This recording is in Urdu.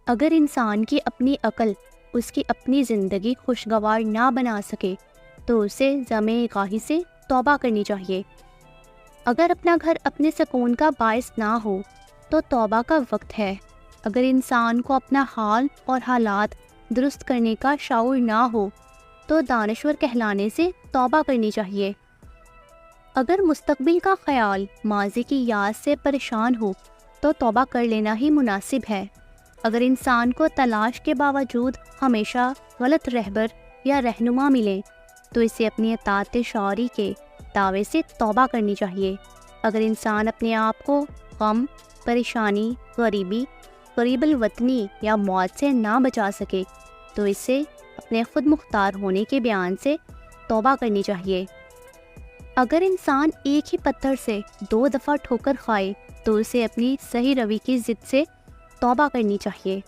اگر انسان کی اپنی عقل اس کی اپنی زندگی خوشگوار نہ بنا سکے تو اسے ذمِ گاہی سے توبہ کرنی چاہیے۔ اگر اپنا گھر اپنے سکون کا باعث نہ ہو تو توبہ کا وقت ہے۔ اگر انسان کو اپنا حال اور حالات درست کرنے کا شعور نہ ہو تو دانشور کہلانے سے توبہ کرنی چاہیے۔ اگر مستقبل کا خیال ماضی کی یاد سے پریشان ہو تو توبہ کر لینا ہی مناسب ہے۔ اگر انسان کو تلاش کے باوجود ہمیشہ غلط رہبر یا رہنما ملے تو اسے اپنی اطاعت شعوری کے دعوے سے توبہ کرنی چاہیے۔ اگر انسان اپنے آپ کو غم، پریشانی، غریبی، قریب الوطنی یا موت سے نہ بچا سکے تو اسے اپنے خود مختار ہونے کے بیان سے توبہ کرنی چاہیے۔ اگر انسان ایک ہی پتھر سے 2 دفعہ ٹھوکر کھائے تو اسے اپنی صحیح روی کی ضد سے توبہ کرنی چاہیے۔